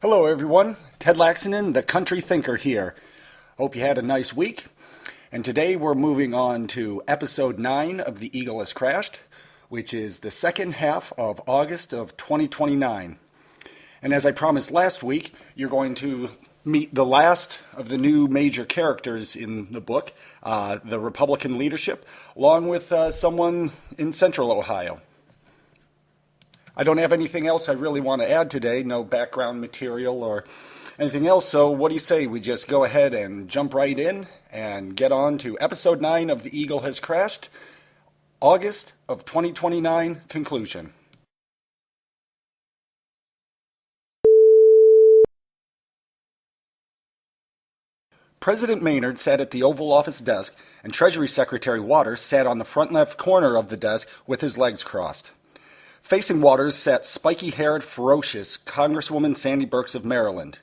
Hello everyone, Ted Lacksonen, the country thinker here. Hope you had a nice week. And today we're moving on to episode 9 of The Eagle Has Crashed, which is the second half of August of 2029. And as I promised last week, you're going to meet the last of the new major characters in the book, the Republican leadership, along with someone in central Ohio. I don't have anything else I really want to add today, no background material or anything else, so what do you say we just go ahead and jump right in and get on to episode 9 of The Eagle Has Crashed, August of 2029 conclusion. President Maynard sat at the Oval Office desk, and Treasury Secretary Waters sat on the front left corner of the desk with his legs crossed. Facing Waters sat spiky-haired, ferocious Congresswoman Sandy Burks of Maryland.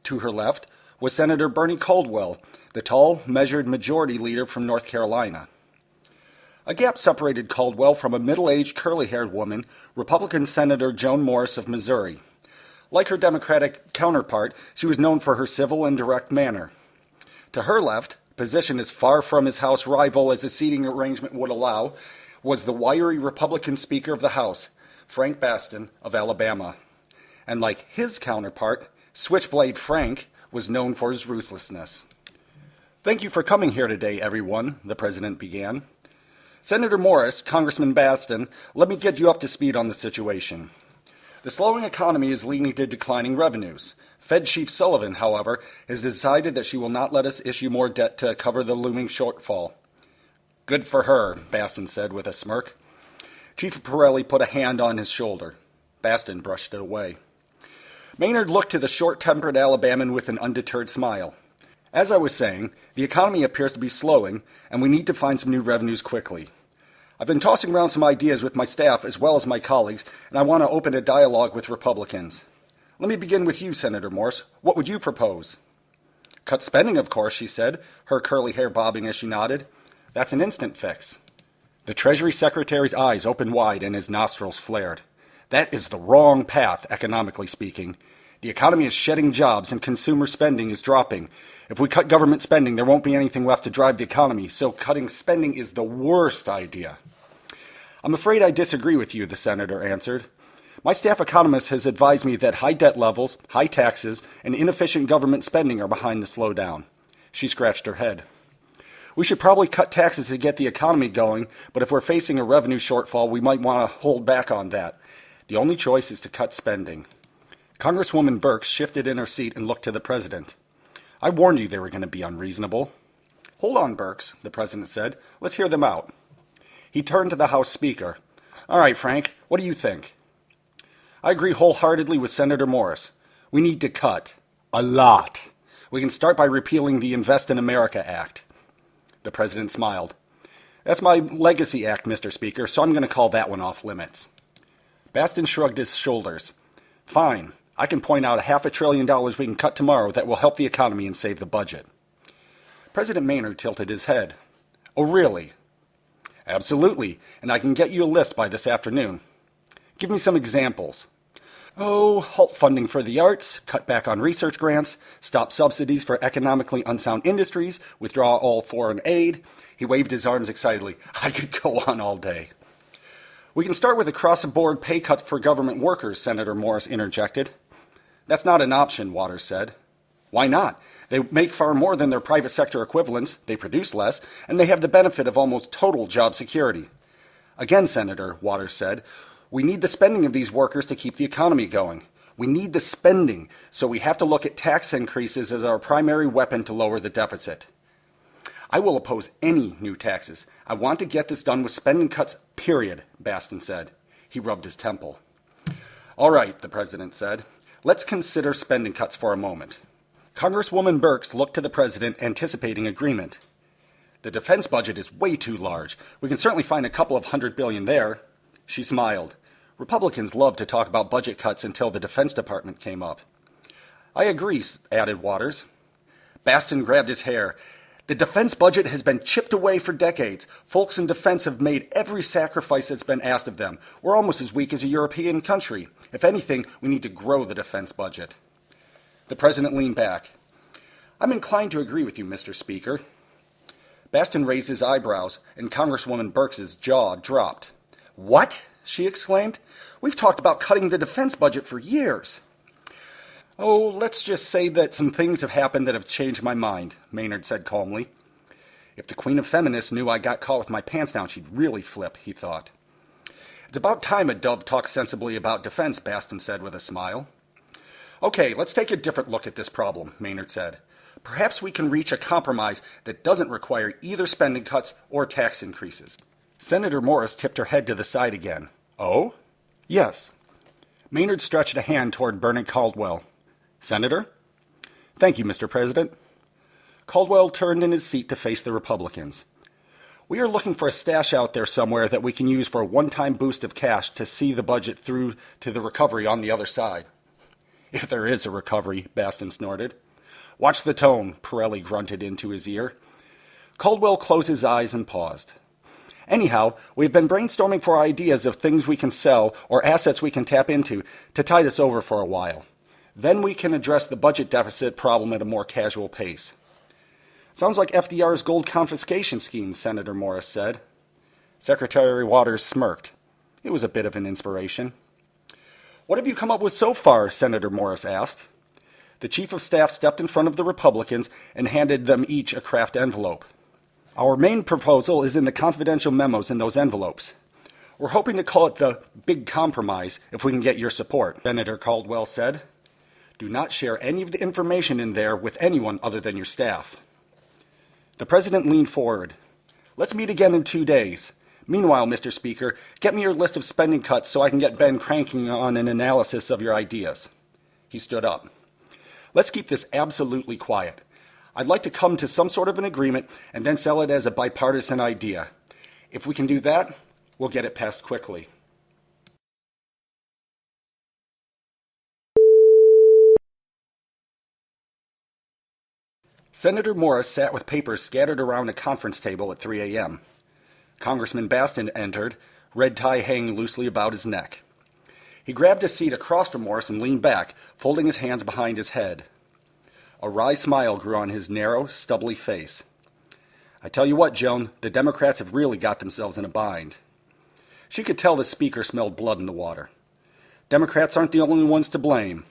To her left was Senator Bernie Caldwell, the tall, measured majority leader from North Carolina. A gap separated Caldwell from a middle-aged, curly-haired woman, Republican Senator Joan Morris of Missouri. Like her Democratic counterpart, she was known for her civil and direct manner. To her left, positioned as far from his House rival as the seating arrangement would allow, was the wiry Republican Speaker of the House, Frank Baston of Alabama. And like his counterpart, Switchblade Frank was known for his ruthlessness. "Thank you for coming here today, everyone," the president began. "Senator Morris, Congressman Baston, let me get you up to speed on the situation. The slowing economy is leading to declining revenues. Fed Chief Sullivan, however, has decided that she will not let us issue more debt to cover the looming shortfall." "Good for her," Baston said with a smirk. Chief Pirelli put a hand on his shoulder. Baston brushed it away. Maynard looked to the short-tempered Alabaman with an undeterred smile. "As I was saying, the economy appears to be slowing, and we need to find some new revenues quickly. I've been tossing around some ideas with my staff as well as my colleagues, and I want to open a dialogue with Republicans. Let me begin with you, Senator Morse. What would you propose?" "Cut spending, of course," she said, her curly hair bobbing as she nodded. "That's an instant fix." The Treasury Secretary's eyes opened wide and his nostrils flared. "That is the wrong path, economically speaking. The economy is shedding jobs and consumer spending is dropping. If we cut government spending, there won't be anything left to drive the economy, so cutting spending is the worst idea." "I'm afraid I disagree with you," the senator answered. "My staff economist has advised me that high debt levels, high taxes, and inefficient government spending are behind the slowdown." She scratched her head. "We should probably cut taxes to get the economy going, but if we're facing a revenue shortfall, we might want to hold back on that. The only choice is to cut spending." Congresswoman Burks shifted in her seat and looked to the president. "I warned you they were going to be unreasonable." "Hold on, Burks," the president said. "Let's hear them out." He turned to the House Speaker. "All right, Frank, what do you think?" "I agree wholeheartedly with Senator Morris. We need to cut. A lot. We can start by repealing the Invest in America Act." The president smiled. "That's my legacy act, Mr. Speaker, so I'm going to call that one off limits." Baston shrugged his shoulders. "Fine. I can point out $500 billion we can cut tomorrow that will help the economy and save the budget." President Maynard tilted his head. "Oh, really?" "Absolutely, and I can get you a list by this afternoon." "Give me some examples." "Oh, halt funding for the arts, cut back on research grants, stop subsidies for economically unsound industries, withdraw all foreign aid." He waved his arms excitedly. "I could go on all day." "We can start with a cross-the-board pay cut for government workers," Senator Morris interjected. "That's not an option," Waters said. "Why not? They make far more than their private sector equivalents, they produce less, and they have the benefit of almost total job security." "Again, Senator," Waters said, "we need the spending of these workers to keep the economy going. We need the spending, so we have to look at tax increases as our primary weapon to lower the deficit." "I will oppose any new taxes. I want to get this done with spending cuts, period," Baston said. He rubbed his temple. "All right," the president said. "Let's consider spending cuts for a moment." Congresswoman Burks looked to the president, anticipating agreement. "The defense budget is way too large. We can certainly find a couple of $100 billion there." She smiled. Republicans loved to talk about budget cuts until the Defense Department came up. "I agree," added Waters. Baston grabbed his hair. "The defense budget has been chipped away for decades. Folks in defense have made every sacrifice that's been asked of them. We're almost as weak as a European country. If anything, we need to grow the defense budget." The president leaned back. I'm inclined to agree with you, Mr. Speaker. Baston raised his eyebrows, and Congresswoman Burks's jaw dropped. What? She exclaimed. We've talked about cutting the defense budget for years. Oh, let's just say that some things have happened that have changed my mind, Maynard said calmly. If the Queen of Feminists knew I got caught with my pants down, she'd really flip, he thought. It's about time a dove talks sensibly about defense, Baston said with a smile. Okay, let's take a different look at this problem, Maynard said. Perhaps we can reach a compromise that doesn't require either spending cuts or tax increases. Senator Morris tipped her head to the side again. Oh? Yes. Maynard stretched a hand toward Bernard Caldwell. Senator? Thank you, Mr. President. Caldwell turned in his seat to face the Republicans. We are looking for a stash out there somewhere that we can use for a one-time boost of cash to see the budget through to the recovery on the other side. If there is a recovery, Baston snorted. Watch the tone, Pirelli grunted into his ear. Caldwell closed his eyes and paused. Anyhow, we've been brainstorming for ideas of things we can sell or assets we can tap into to tide us over for a while. Then we can address the budget deficit problem at a more casual pace. Sounds like FDR's gold confiscation scheme, Senator Morris said. Secretary Waters smirked. It was a bit of an inspiration. What have you come up with so far? Senator Morris asked. The chief of staff stepped in front of the Republicans and handed them each a craft envelope. Our main proposal is in the confidential memos in those envelopes. We're hoping to call it the Big Compromise if we can get your support, Senator Caldwell said. Do not share any of the information in there with anyone other than your staff. The president leaned forward. Let's meet again in 2 days. Meanwhile, Mr. Speaker, get me your list of spending cuts so I can get Ben cranking on an analysis of your ideas. He stood up. Let's keep this absolutely quiet. I'd like to come to some sort of an agreement and then sell it as a bipartisan idea. If we can do that, we'll get it passed quickly. Senator Morris sat with papers scattered around a conference table at 3 a.m. Congressman Baston entered, red tie hanging loosely about his neck. He grabbed a seat across from Morris and leaned back, folding his hands behind his head. A wry smile grew on his narrow, stubbly face. I tell you what, Joan, the Democrats have really got themselves in a bind. She could tell the speaker smelled blood in the water. Democrats aren't the only ones to blame.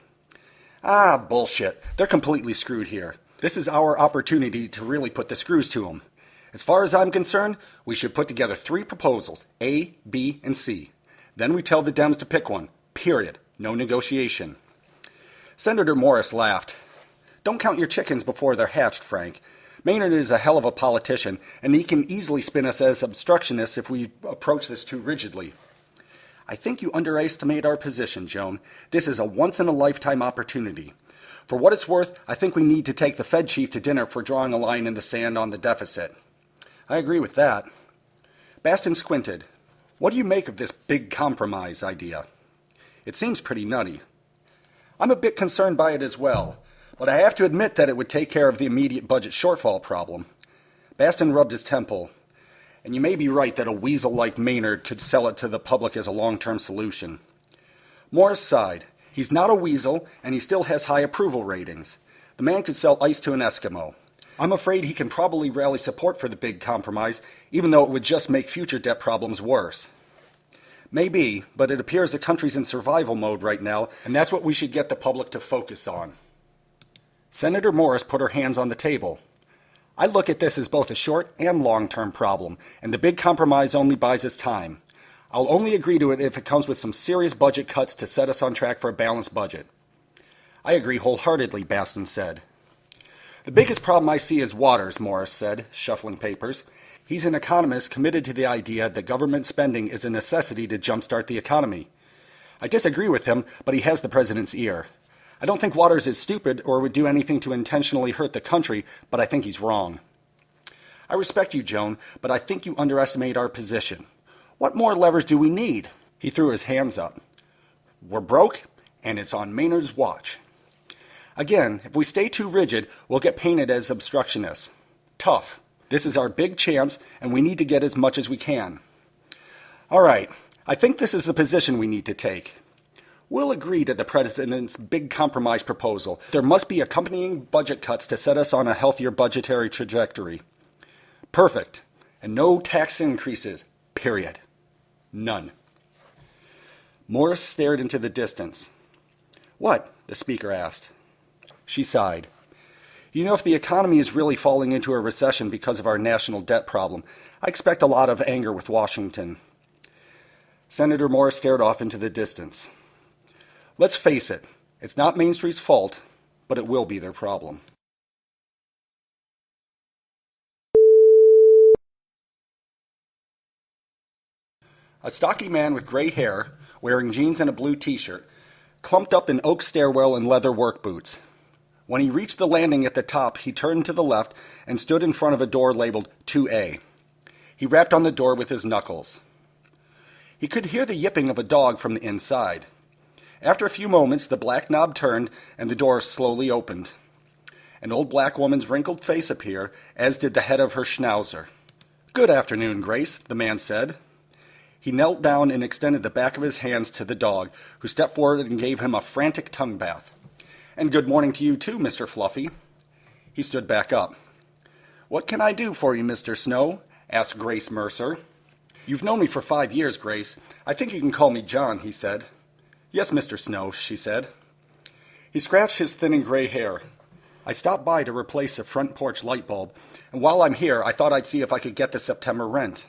Ah, bullshit. They're completely screwed here. This is our opportunity to really put the screws to them. As far as I'm concerned, we should put together 3 proposals, A, B, and C. Then we tell the Dems to pick one. Period. No negotiation. Senator Morris laughed. Don't count your chickens before they're hatched, Frank. Maynard is a hell of a politician, and he can easily spin us as obstructionists if we approach this too rigidly. I think you underestimate our position, Joan. This is a once-in-a-lifetime opportunity. For what it's worth, I think we need to take the Fed chief to dinner for drawing a line in the sand on the deficit. I agree with that. Baston squinted. What do you make of this big compromise idea? It seems pretty nutty. I'm a bit concerned by it as well, but I have to admit that it would take care of the immediate budget shortfall problem. Baston rubbed his temple. And you may be right that a weasel like Maynard could sell it to the public as a long-term solution. Morris sighed. He's not a weasel, and he still has high approval ratings. The man could sell ice to an Eskimo. I'm afraid he can probably rally support for the big compromise, even though it would just make future debt problems worse. Maybe, but it appears the country's in survival mode right now, and that's what we should get the public to focus on. Senator Morris put her hands on the table. I look at this as both a short and long-term problem, and the big compromise only buys us time. I'll only agree to it if it comes with some serious budget cuts to set us on track for a balanced budget. I agree wholeheartedly, Baston said. The biggest problem I see is Waters, Morris said, shuffling papers. He's an economist committed to the idea that government spending is a necessity to jumpstart the economy. I disagree with him, but he has the president's ear. I don't think Waters is stupid or would do anything to intentionally hurt the country, but I think he's wrong. I respect you, Joan, but I think you underestimate our position. What more levers do we need? He threw his hands up. We're broke, and it's on Maynard's watch. Again, if we stay too rigid, we'll get painted as obstructionists. Tough. This is our big chance, and we need to get as much as we can. All right, I think this is the position we need to take. We'll agree to the president's big compromise proposal. There must be accompanying budget cuts to set us on a healthier budgetary trajectory. Perfect. And no tax increases. Period. None. Morris stared into the distance. What? The speaker asked. She sighed. You know, if the economy is really falling into a recession because of our national debt problem, I expect a lot of anger with Washington. Senator Morris stared off into the distance. Let's face it, it's not Main Street's fault, but it will be their problem. A stocky man with gray hair, wearing jeans and a blue t-shirt, clumped up an oak stairwell in leather work boots. When he reached the landing at the top, he turned to the left and stood in front of a door labeled 2A. He rapped on the door with his knuckles. He could hear the yipping of a dog from the inside. After a few moments, the black knob turned and the door slowly opened. An old black woman's wrinkled face appeared, as did the head of her schnauzer. Good afternoon, Grace, the man said. He knelt down and extended the back of his hands to the dog, who stepped forward and gave him a frantic tongue bath. And good morning to you too, Mr. Fluffy. He stood back up. What can I do for you, Mr. Snow? Asked Grace Mercer. You've known me for 5 years, Grace. I think you can call me John, he said. Yes, Mr. Snow, she said. He scratched his thinning gray hair. I stopped by to replace a front porch light bulb, and while I'm here, I thought I'd see if I could get the September rent.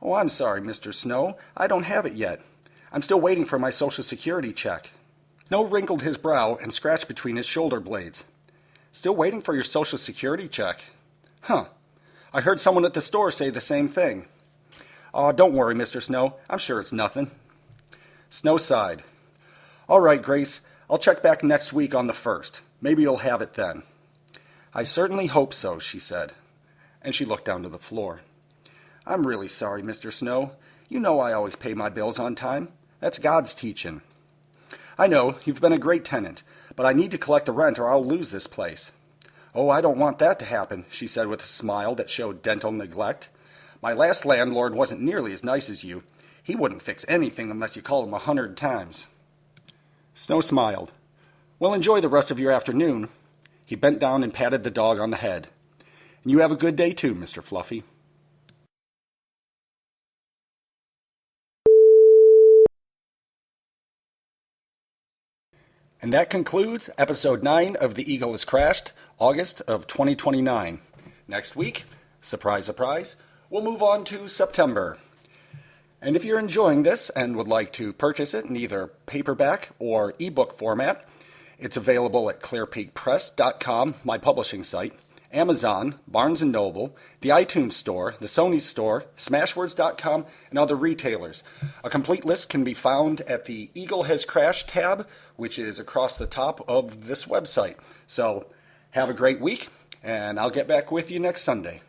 Oh, I'm sorry, Mr. Snow. I don't have it yet. I'm still waiting for my Social Security check. Snow wrinkled his brow and scratched between his shoulder blades. Still waiting for your Social Security check? Huh. I heard someone at the store say the same thing. Oh, don't worry, Mr. Snow. I'm sure it's nothing. Snow sighed. All right, Grace. I'll check back next week on the 1st. Maybe you'll have it then. I certainly hope so, she said. And she looked down to the floor. I'm really sorry, Mr. Snow. You know I always pay my bills on time. That's God's teaching. I know, you've been a great tenant, but I need to collect the rent or I'll lose this place. Oh, I don't want that to happen, she said with a smile that showed dental neglect. My last landlord wasn't nearly as nice as you. He wouldn't fix anything unless you called him 100 times. Snow smiled. Well, enjoy the rest of your afternoon. He bent down and patted the dog on the head. And you have a good day too, Mr. Fluffy. And that concludes episode 9 of The Eagle Has Crashed, August of 2029. Next week, surprise, surprise, we'll move on to September. And if you're enjoying this and would like to purchase it in either paperback or ebook format, it's available at clearpeakpress.com, my publishing site, Amazon, Barnes & Noble, the iTunes Store, the Sony Store, Smashwords.com, and other retailers. A complete list can be found at the Eagle Has Crashed tab, which is across the top of this website. So have a great week, and I'll get back with you next Sunday.